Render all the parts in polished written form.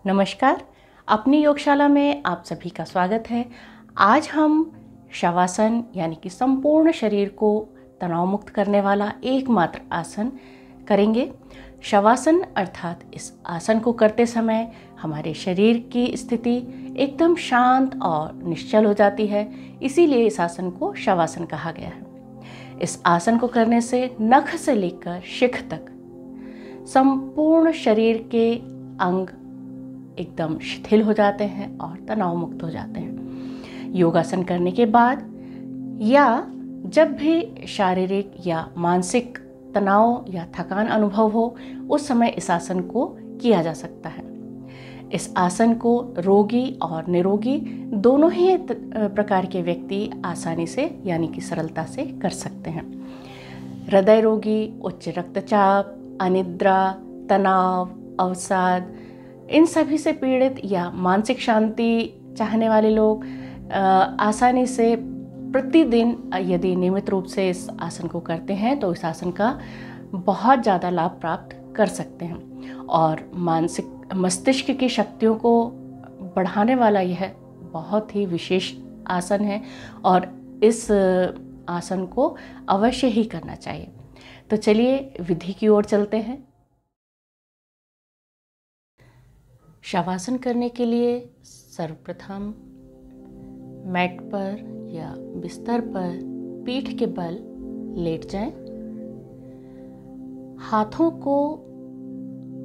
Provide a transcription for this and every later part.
नमस्कार। अपनी योगशाला में आप सभी का स्वागत है। आज हम शवासन यानी कि संपूर्ण शरीर को तनाव मुक्त करने वाला एकमात्र आसन करेंगे। शवासन अर्थात इस आसन को करते समय हमारे शरीर की स्थिति एकदम शांत और निश्चल हो जाती है, इसीलिए इस आसन को शवासन कहा गया है। इस आसन को करने से नख से लेकर शिख तक संपूर्ण शरीर के अंग एकदम शिथिल हो जाते हैं और तनाव मुक्त हो जाते हैं। योगासन करने के बाद या जब भी शारीरिक या मानसिक तनाव या थकान अनुभव हो, उस समय इस आसन को किया जा सकता है। इस आसन को रोगी और निरोगी दोनों ही प्रकार के व्यक्ति आसानी से यानी कि सरलता से कर सकते हैं। हृदय रोगी, उच्च रक्तचाप, अनिद्रा, तनाव, अवसाद, इन सभी से पीड़ित या मानसिक शांति चाहने वाले लोग आसानी से प्रतिदिन यदि नियमित रूप से इस आसन को करते हैं तो इस आसन का बहुत ज़्यादा लाभ प्राप्त कर सकते हैं। और मानसिक मस्तिष्क की शक्तियों को बढ़ाने वाला यह बहुत ही विशेष आसन है और इस आसन को अवश्य ही करना चाहिए। तो चलिए विधि की ओर चलते हैं। शवासन करने के लिए सर्वप्रथम मैट पर या बिस्तर पर पीठ के बल लेट जाएं। हाथों को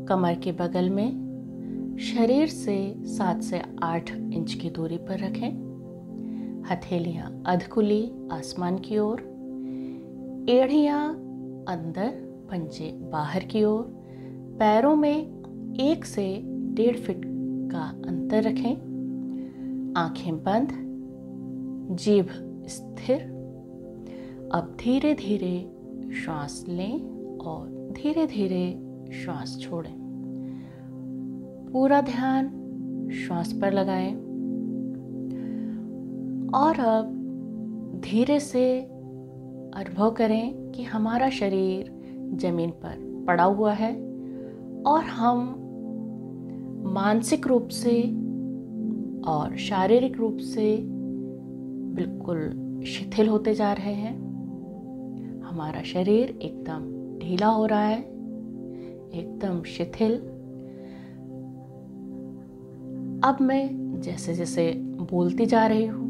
कमर के बगल में शरीर से 7 से 8 इंच की दूरी पर रखें। हथेलियां अधकुली आसमान की ओर, एड़ियां अंदर, पंजे बाहर की ओर, पैरों में 1 से 1.5 फीट का अंतर रखें। आंखें बंद, जीभ स्थिर। अब धीरे धीरे श्वास लें और धीरे धीरे श्वास छोड़ें। पूरा ध्यान श्वास पर लगाएं और अब धीरे से अनुभव करें कि हमारा शरीर जमीन पर पड़ा हुआ है और हम मानसिक रूप से और शारीरिक रूप से बिल्कुल शिथिल होते जा रहे हैं। हमारा शरीर एकदम ढीला हो रहा है, एकदम शिथिल। अब मैं जैसे जैसे बोलती जा रही हूँ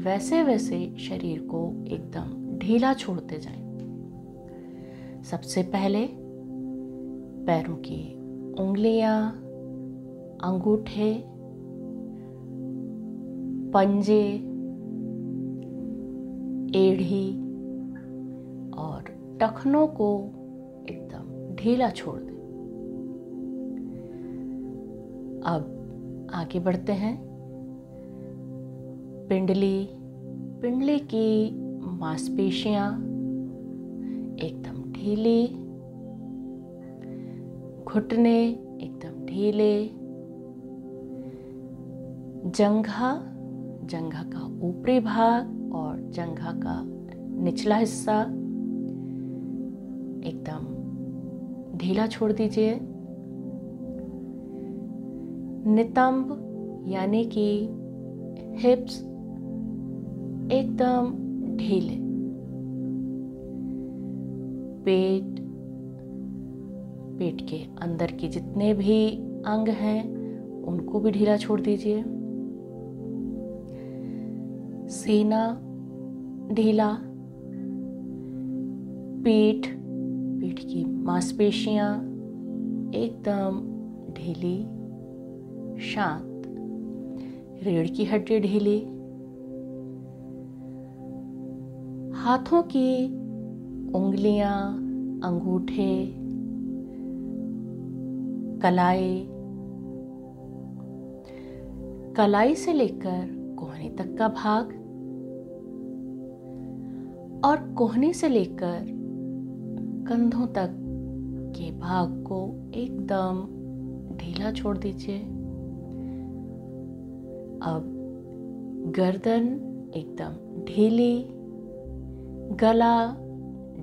वैसे वैसे शरीर को एकदम ढीला छोड़ते जाएं। सबसे पहले पैरों की उंगलियां, अंगूठे, पंजे, एड़ी और टखनों को एकदम ढीला छोड़ दें। अब आगे बढ़ते हैं। पिंडली की मांसपेशियां एकदम ढीली, घुटने एकदम ढीले, जंघा का ऊपरी भाग और जंघा का निचला हिस्सा एकदम ढीला छोड़ दीजिए। नितंब यानी कि हिप्स एकदम ढीले। पेट के अंदर के जितने भी अंग हैं उनको भी ढीला छोड़ दीजिए। सीना ढीला, पीठ की मांसपेशियां एकदम ढीली, शांत। रीढ़ की हड्डी ढीली। हाथों की उंगलियां, अंगूठे, कलाई से लेकर कोहनी तक का भाग और कोहनी से लेकर कंधों तक के भाग को एकदम ढीला छोड़ दीजिए। अब गर्दन एकदम ढीली, गला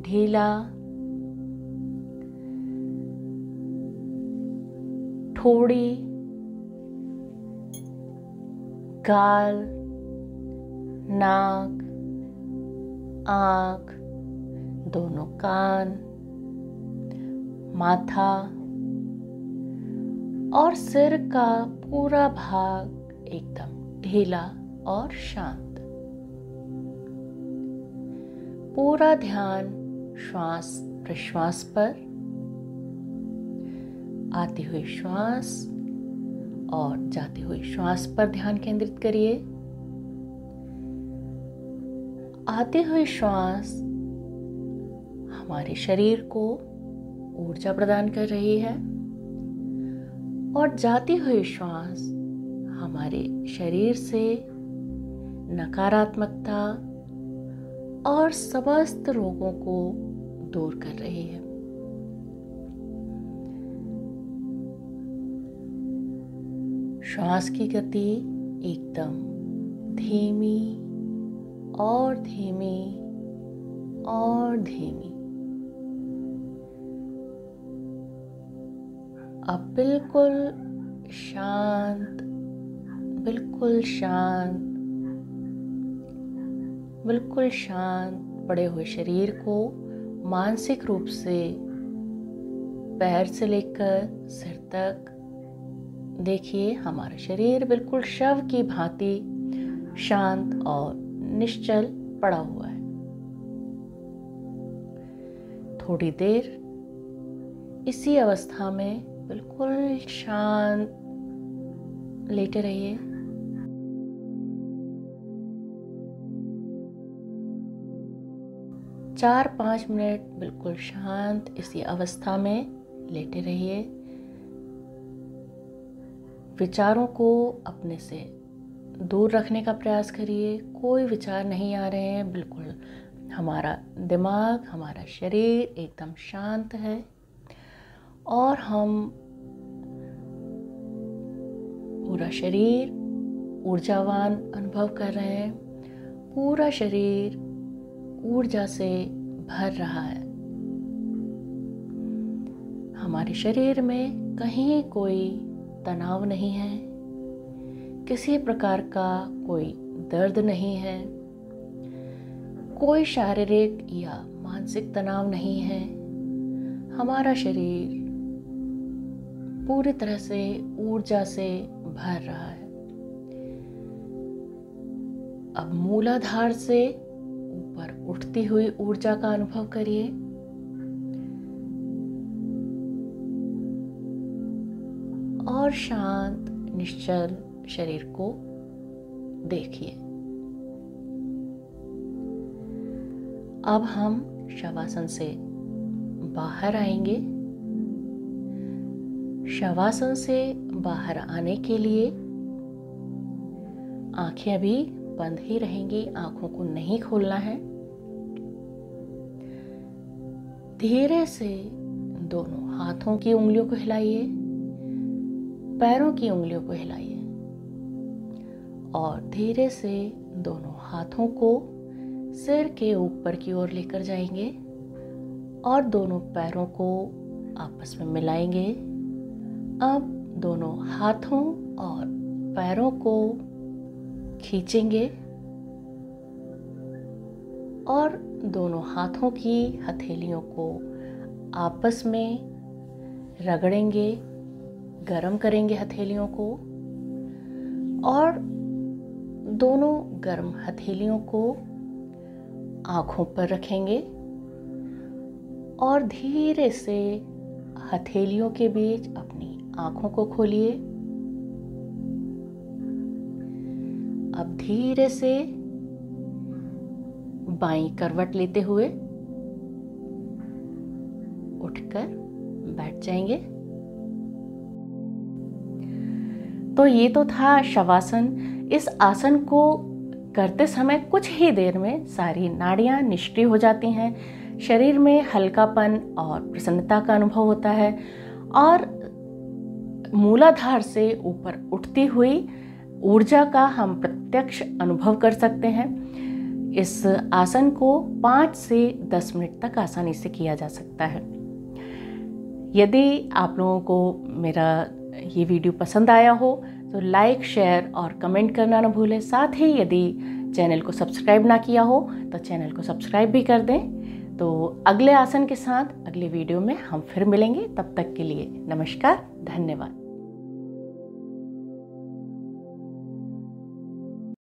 ढीला, ठोड़ी गाल, नाक, आँख, दोनों कान, माथा और सिर का पूरा भाग एकदम ढीला और शांत। पूरा ध्यान श्वास प्रश्वास पर, आती हुई श्वास और जाती हुई श्वास पर ध्यान केंद्रित करिए। आती हुई श्वास हमारे शरीर को ऊर्जा प्रदान कर रही है और जाती हुई श्वास हमारे शरीर से नकारात्मकता और समस्त रोगों को दूर कर रही है। श्वास की गति एकदम धीमी और धीमी और धीमी। अब बिल्कुल शांत, बिल्कुल शांत, बिल्कुल शांत पड़े हुए शरीर को मानसिक रूप से पैर से लेकर सिर तक देखिए। हमारा शरीर बिल्कुल शव की भांति शांत और निश्चल पड़ा हुआ है। थोड़ी देर इसी अवस्था में बिल्कुल शांत लेटे रहिए। चार 5 मिनट बिल्कुल शांत इसी अवस्था में लेटे रहिए। विचारों को अपने से दूर रखने का प्रयास करिए। कोई विचार नहीं आ रहे हैं, बिल्कुल हमारा दिमाग, हमारा शरीर एकदम शांत है और हम पूरा शरीर ऊर्जावान अनुभव कर रहे हैं। पूरा शरीर ऊर्जा से भर रहा है। हमारे शरीर में कहीं कोई तनाव नहीं है, किसी प्रकार का कोई दर्द नहीं है, कोई शारीरिक या मानसिक तनाव नहीं है। हमारा शरीर पूरी तरह से ऊर्जा से भर रहा है। अब मूलाधार से ऊपर उठती हुई ऊर्जा का अनुभव करिए। और शांत निश्चल शरीर को देखिए। अब हम शवासन से बाहर आएंगे। शवासन से बाहर आने के लिए आंखें अभी बंद ही रहेंगी, आंखों को नहीं खोलना है। धीरे से दोनों हाथों की उंगलियों को हिलाइए, पैरों की उंगलियों को हिलाइए और धीरे से दोनों हाथों को सिर के ऊपर की ओर लेकर जाएंगे और दोनों पैरों को आपस में मिलाएंगे। अब दोनों हाथों और पैरों को खींचेंगे और दोनों हाथों की हथेलियों को आपस में रगड़ेंगे, गरम करेंगे हथेलियों को और दोनों गर्म हथेलियों को आंखों पर रखेंगे और धीरे से हथेलियों के बीच अपनी आंखों को खोलिए। अब धीरे से बाईं करवट लेते हुए उठकर बैठ जाएंगे। तो ये तो था शवासन। इस आसन को करते समय कुछ ही देर में सारी नाड़ियां निष्क्रिय हो जाती हैं, शरीर में हल्कापन और प्रसन्नता का अनुभव होता है और मूलाधार से ऊपर उठती हुई ऊर्जा का हम प्रत्यक्ष अनुभव कर सकते हैं। इस आसन को 5 से 10 मिनट तक आसानी से किया जा सकता है। यदि आप लोगों को मेरा ये वीडियो पसंद आया हो तो लाइक, शेयर और कमेंट करना ना भूलें। साथ ही यदि चैनल को सब्सक्राइब ना किया हो तो चैनल को सब्सक्राइब भी कर दें। तो अगले आसन के साथ अगले वीडियो में हम फिर मिलेंगे। तब तक के लिए नमस्कार, धन्यवाद।